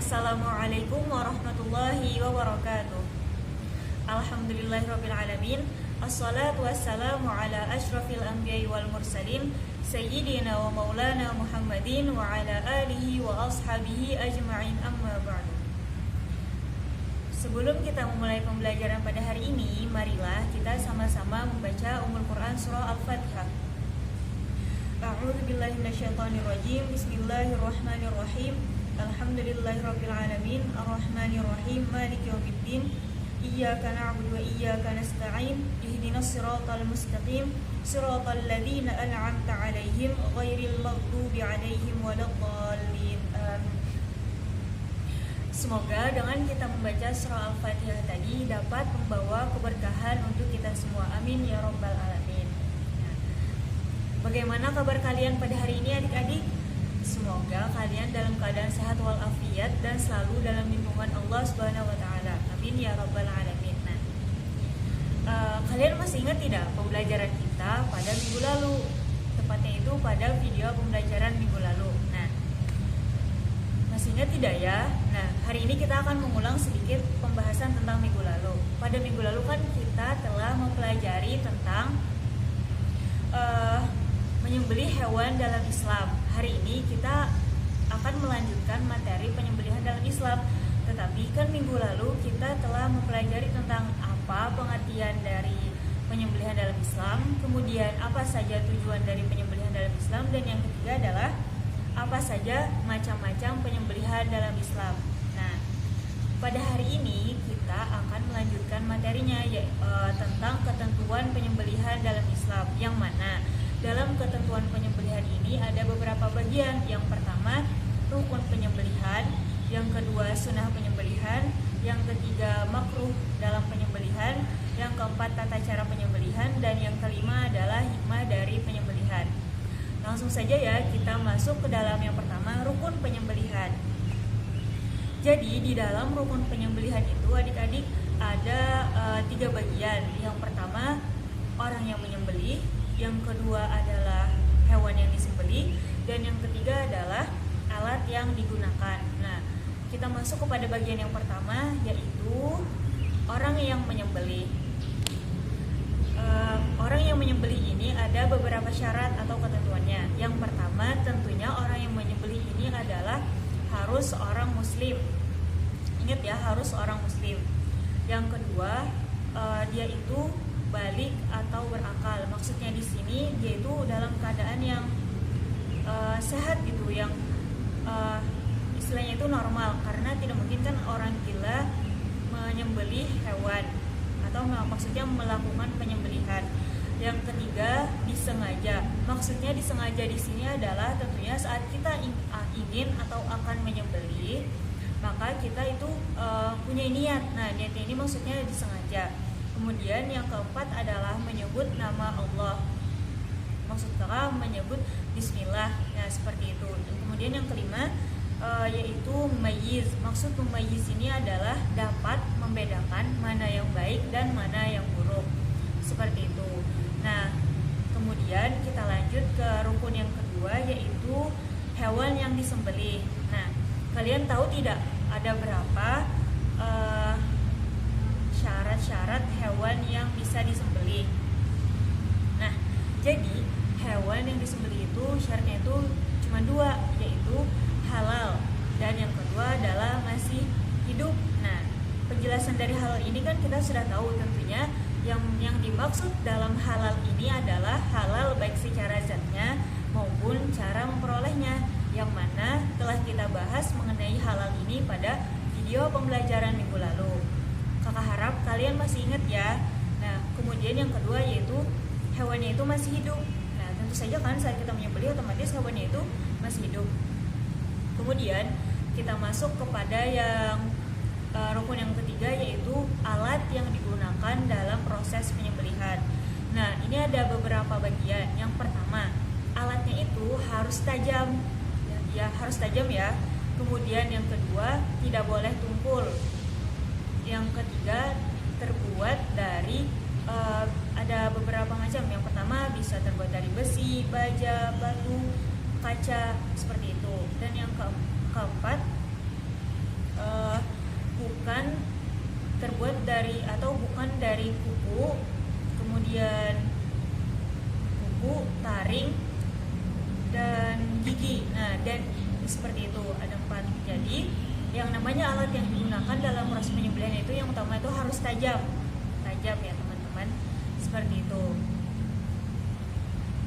Assalamualaikum warahmatullahi wabarakatuh. Alhamdulillahirrabbilalamin. Assalatu wassalamu ala ashrafil anbiya'i wal mursalin Sayyidina wa maulana Muhammadin wa ala alihi wa ashabihi ajma'in, amma ba'du. Sebelum kita memulai pembelajaran pada hari ini, marilah kita sama-sama membaca Ummul Quran Surah Al-Fatihah. A'udzu billahi minasyaitonir rajim. Bismillahirrahmanirrahim. Alhamdulillahirrabbilalamin. Arrahmanirrahim. Maliki yaumiddin. Iyyaka na'budu wa iyyaka nasta'in. Ihdinas siratal mustaqim. Siratal ladzina an'amta 'alaihim ghairil maghdubi 'alaihim waladdallin. Semoga dengan kita membaca surah Al-Fatihah tadi dapat membawa keberkahan untuk kita semua. Amin ya rabbal alamin. Bagaimana kabar kalian pada hari ini adik-adik? Semoga kalian dalam keadaan sehat walafiat dan selalu dalam lindungan Allah Subhanahu wa taala. Amin ya rabbal alamin. Kalian masih ingat tidak pembelajaran kita pada minggu lalu? Tepatnya itu pada video pembelajaran minggu lalu. Masih ingat tidak ya? Hari ini kita akan mengulang sedikit pembahasan tentang minggu lalu. Pada minggu lalu kan kita telah mempelajari tentang menyembelih hewan dalam Islam. Hari ini kita akan melanjutkan materi penyembelihan dalam Islam. Tetapi kan minggu lalu kita telah mempelajari tentang apa pengertian dari penyembelihan dalam Islam, kemudian apa saja tujuan dari penyembelihan dalam Islam, dan yang ketiga adalah apa saja macam-macam penyembelihan dalam Islam. Pada hari ini kita akan melanjutkan materinya tentang ketentuan penyembelihan dalam Islam, yang mana dalam ketentuan penyembelihan ini ada beberapa bagian. Yang pertama, rukun penyembelihan, yang kedua, sunnah penyembelihan, yang ketiga, makruh dalam penyembelihan, yang keempat, tata cara penyembelihan, dan yang kelima adalah hikmah dari penyembelihan. Langsung saja ya, kita masuk ke dalam yang pertama, rukun penyembelihan. Jadi di dalam rukun penyembelihan itu adik-adik ada 3 bagian. Yang pertama, orang yang menyembelih, yang kedua adalah hewan yang disembelih, dan yang ketiga adalah alat yang digunakan. Kita masuk kepada bagian yang pertama, yaitu orang yang menyembelih. Orang yang menyembelih ini ada beberapa syarat atau ketentuannya. Yang pertama, tentunya orang yang menyembelih ini adalah harus orang muslim. Ingat ya, harus orang muslim. Yang kedua, dia itu balik atau berakal. Maksudnya di sini dia itu dalam keadaan yang sehat gitu, yang istilahnya itu normal, karena tidak mungkin kan orang gila menyembelih hewan atau maksudnya melakukan penyembelihan. Yang ketiga, disengaja. Maksudnya disengaja di sini adalah tentunya saat kita ingin atau akan menyembelih, maka kita itu punya niat. Niatnya ini maksudnya disengaja. Kemudian yang keempat adalah menyebut nama Allah. Maksudnya menyebut bismillah. Seperti itu. Dan kemudian yang kelima yaitu mumayyiz. Maksud mumayyiz ini adalah dapat membedakan mana yang baik dan mana yang buruk. Seperti itu. Kemudian kita lanjut ke rukun yang kedua, yaitu hewan yang disembelih. Kalian tahu tidak ada berapa syarat-syarat hewan yang bisa disembelih? Jadi hewan yang disembelih itu syaratnya itu cuma 2, yaitu halal, dan yang kedua adalah masih hidup. Penjelasan dari halal ini kan kita sudah tahu tentunya. Yang dimaksud dalam halal ini adalah halal baik secara zatnya maupun cara memperolehnya, yang mana telah kita bahas mengenai halal ini pada video pembelajaran minggu lalu. Kakak harap kalian masih ingat ya. Kemudian yang kedua yaitu hewannya itu masih hidup. Tentu saja kan saat kita menyembelih otomatis hewannya itu masih hidup. Kemudian kita masuk kepada yang rukun yang ketiga, yaitu alat yang digunakan dalam proses penyembelihan. Ini ada beberapa bagian. Yang pertama, alatnya itu harus tajam. Harus tajam ya. Kemudian yang kedua, tidak boleh tumpul. Yang ketiga, terbuat dari ada beberapa macam. Yang pertama bisa terbuat dari besi, baja, batu, kaca, seperti itu. Dan yang keempat uh, bukan terbuat dari atau bukan dari kuku, kemudian kuku, taring, dan gigi. Nah, dan seperti itu ada 4. Jadi yang namanya alat yang digunakan dalam proses penyembelihan itu yang utama itu harus tajam ya teman-teman, seperti itu.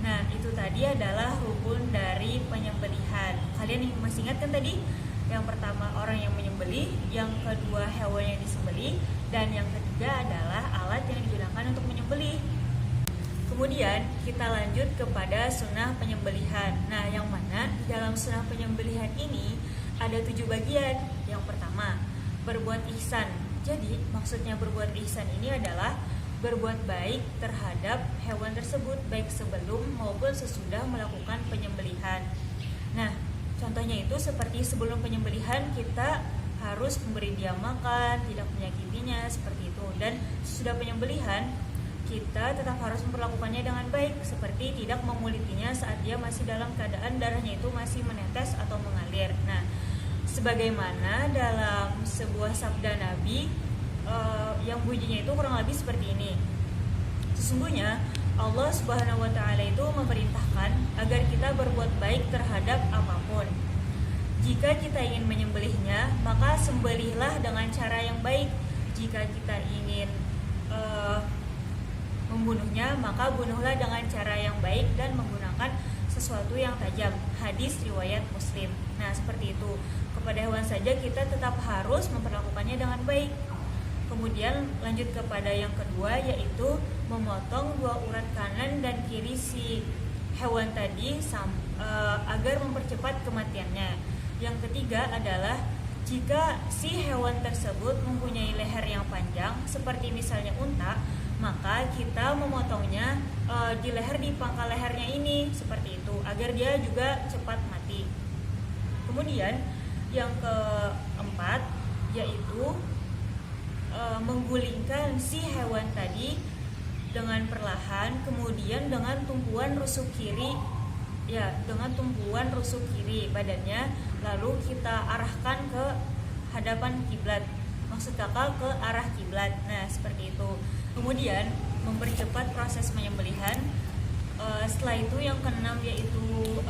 Nah, itu tadi adalah rukun dari penyembelihan. Kalian masih ingat kan tadi? Yang pertama orang yang menyembelih, yang kedua hewan yang disembelih, dan yang ketiga adalah alat yang digunakan untuk menyembelih. Kemudian kita lanjut kepada sunnah penyembelihan. Nah, yang mana dalam sunnah penyembelihan ini ada 7 bagian. Yang pertama, berbuat ihsan. Jadi maksudnya berbuat ihsan ini adalah berbuat baik terhadap hewan tersebut, baik sebelum maupun sesudah melakukan penyembelihan. Nah, contohnya itu seperti sebelum penyembelihan kita harus memberi dia makan, tidak menyakitinya, seperti itu. Dan sesudah penyembelihan kita tetap harus memperlakukannya dengan baik, seperti tidak memulitinya saat dia masih dalam keadaan darahnya itu masih menetes atau mengalir. Nah, sebagaimana dalam sebuah sabda Nabi yang bunyinya itu kurang lebih seperti ini. Sesungguhnya Allah Subhanahu wa taala itu memerintahkan agar kita berbuat baik terhadap apapun. Jika kita ingin menyembelihnya, maka sembelihlah dengan cara yang baik. Jika kita ingin membunuhnya, maka bunuhlah dengan cara yang baik dan menggunakan sesuatu yang tajam. Hadis riwayat Muslim. Nah, seperti itu. Kepada hewan saja kita tetap harus memperlakukannya dengan baik. Kemudian lanjut kepada yang kedua, yaitu memotong 2 urat kanan dan kiri si hewan tadi agar mempercepat kematiannya. Yang ketiga adalah jika si hewan tersebut mempunyai leher yang panjang, seperti misalnya unta, maka kita memotongnya di leher, di pangkal lehernya ini, seperti itu, agar dia juga cepat mati. Kemudian yang keempat yaitu menggulingkan si hewan tadi dengan perlahan, kemudian dengan tumpuan rusuk kiri, dengan tumpuan rusuk kiri badannya, lalu kita arahkan ke hadapan kiblat. Maksud kakak ke arah kiblat. Nah, seperti itu. Kemudian mempercepat proses penyembelihan. Setelah itu yang keenam yaitu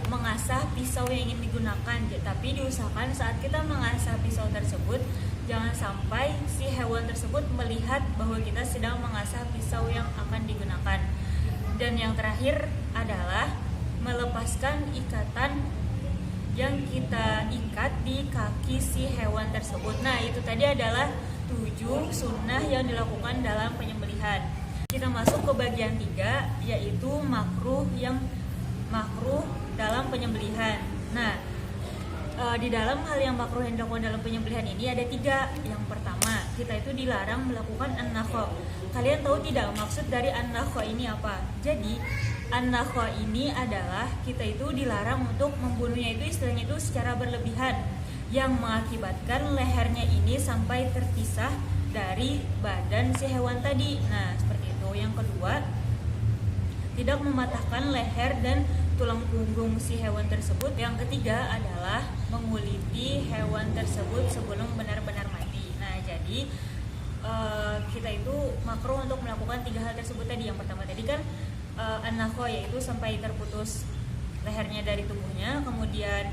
mengasah pisau yang ingin digunakan. Tapi diusahakan saat kita mengasah pisau tersebut jangan sampai si hewan tersebut melihat bahwa kita sedang mengasah pisau yang akan digunakan. Dan yang terakhir adalah melepaskan ikatan yang kita ikat di kaki si hewan tersebut. Nah, itu tadi adalah 7 sunnah yang dilakukan dalam penyembelihan. Kita masuk ke bagian 3, yaitu makruh dalam penyembelihan. Nah, di dalam hal yang makruh yang dilakukan dalam penyembelihan ini ada 3. Yang pertama, kita itu dilarang melakukan an-nakha. Kalian tahu tidak maksud dari an-nakha ini apa? Jadi an-nakha ini adalah kita itu dilarang untuk membunuhnya, itu istilahnya itu secara berlebihan, yang mengakibatkan lehernya ini sampai terpisah dari badan si hewan tadi. Nah, seperti itu. Yang kedua, tidak mematahkan leher dan tulang punggung si hewan tersebut. Yang ketiga adalah menguliti hewan tersebut sebelum benar-benar mati. Nah, jadi kita itu makruh untuk melakukan 3 hal tersebut tadi. Yang pertama tadi kan an-nakha, yaitu sampai terputus lehernya dari tubuhnya, kemudian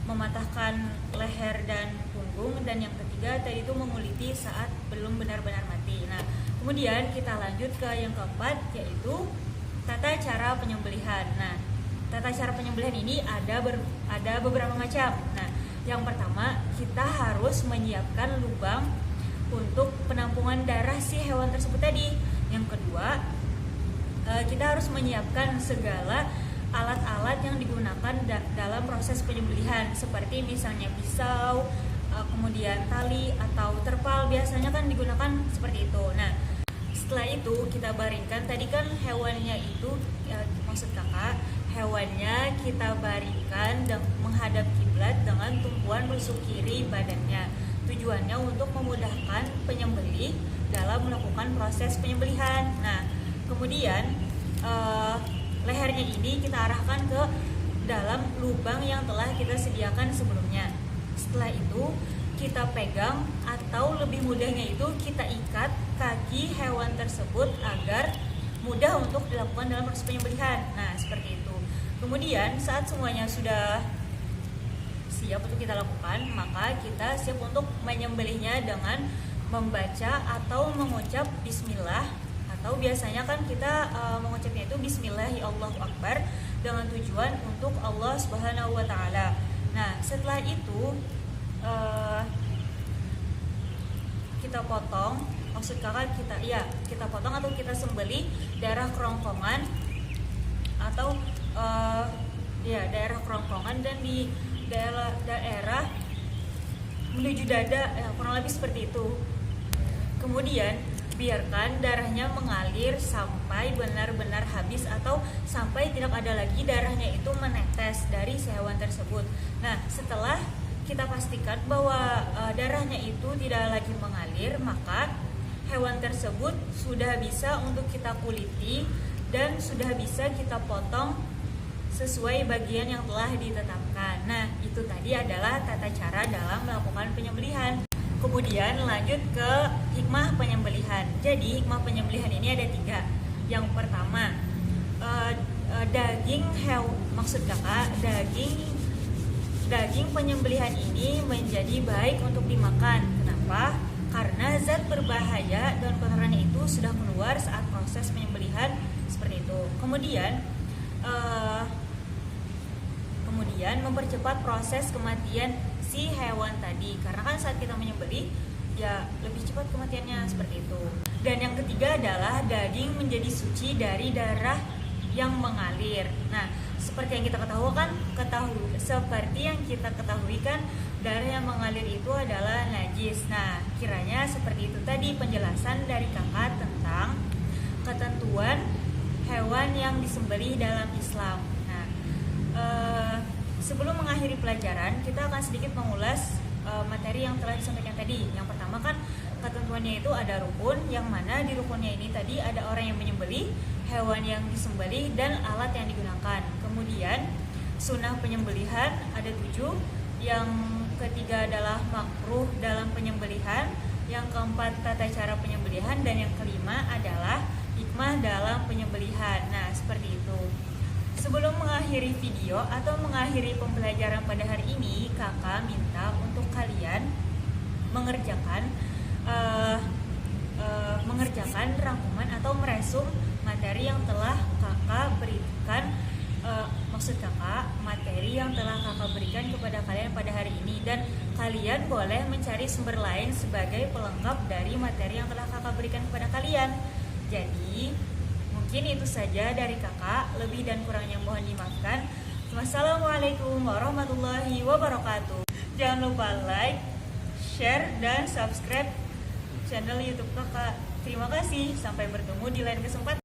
mematahkan leher dan punggung, dan yang ketiga tadi itu menguliti saat belum benar-benar mati. Nah, kemudian kita lanjut ke yang keempat, yaitu tata cara penyembelihan. Nah, tata cara penyembelihan ini ada beberapa macam. Nah, yang pertama kita harus menyiapkan lubang untuk penampungan darah si hewan tersebut tadi. Yang kedua, kita harus menyiapkan segala alat-alat yang digunakan dalam proses penyembelihan, seperti misalnya pisau, kemudian tali atau terpal, biasanya kan digunakan seperti itu. Nah, setelah itu kita baringkan, tadi kan hewannya itu maksud kakak, hewannya kita baringkan dan menghadap kiblat dengan tumpuan rusuk kiri badannya. Tujuannya untuk memudahkan penyembelih dalam melakukan proses penyembelihan. Nah, kemudian lehernya ini kita arahkan ke dalam lubang yang telah kita sediakan sebelumnya. setelah itu kita pegang atau lebih mudahnya itu kita ikat kaki hewan tersebut agar mudah untuk dilakukan dalam proses penyembelihan. Nah, seperti itu. Kemudian saat semuanya sudah siap untuk kita lakukan, maka kita siap untuk menyembelihnya dengan membaca atau mengucap bismillah, atau biasanya kan kita mengucapnya itu bismillahi Allahu akbar dengan tujuan untuk Allah Subhanahu wa taala. Nah, setelah itu kita potong, maksud kakak kita potong atau kita sembelih daerah kerongkongan atau daerah kerongkongan dan di daerah menuju dada, kurang lebih seperti itu. Kemudian biarkan darahnya mengalir sampai benar-benar habis atau sampai tidak ada lagi darahnya itu menetes dari si hewan tersebut. Nah, setelah kita pastikan bahwa darahnya itu tidak lagi mengalir, maka hewan tersebut sudah bisa untuk kita kuliti dan sudah bisa kita potong sesuai bagian yang telah ditetapkan. Nah, itu tadi adalah tata cara dalam melakukan penyembelihan. Kemudian lanjut ke hikmah penyembelihan. Jadi hikmah penyembelihan ini ada 3. Yang pertama, daging penyembelihan ini menjadi baik untuk dimakan. Kenapa? Karena zat berbahaya dan kotorannya itu sudah keluar saat proses penyembelihan seperti itu. Kemudian mempercepat proses kematian si hewan tadi, karena kan saat kita menyembelih ya lebih cepat kematiannya seperti itu. Dan yang ketiga adalah daging menjadi suci dari darah yang mengalir. Nah, seperti yang kita ketahui kan darah yang mengalir itu adalah najis. Nah, kiranya seperti itu tadi penjelasan dari kakak tentang ketentuan hewan yang disembelih dalam Islam. Nah, sebelum mengakhiri pelajaran, kita akan sedikit mengulas materi yang telah disampaikan tadi. Yang pertama kan ketentuannya itu ada rukun, yang mana di rukunnya ini tadi ada orang yang menyembelih, hewan yang disembelih, dan alat yang digunakan. Kemudian sunnah penyembelihan ada 7. Yang ketiga adalah makruh dalam penyembelihan. Yang keempat tata cara penyembelihan, dan yang kelima adalah hikmah dalam penyembelihan. Nah, seperti itu. Sebelum mengakhiri video atau mengakhiri pembelajaran pada hari ini, kakak minta untuk kalian mengerjakan rangkuman atau meresum materi yang telah kakak berikan, materi yang telah kakak berikan kepada kalian pada hari ini, dan kalian boleh mencari sumber lain sebagai pelengkap dari materi yang telah kakak berikan kepada kalian. Jadi mungkin itu saja dari kakak, lebih dan kurangnya mohon dimaafkan. Wassalamualaikum warahmatullahi wabarakatuh. Jangan lupa like, share, dan subscribe channel YouTube kakak. Terima kasih, sampai bertemu di lain kesempatan.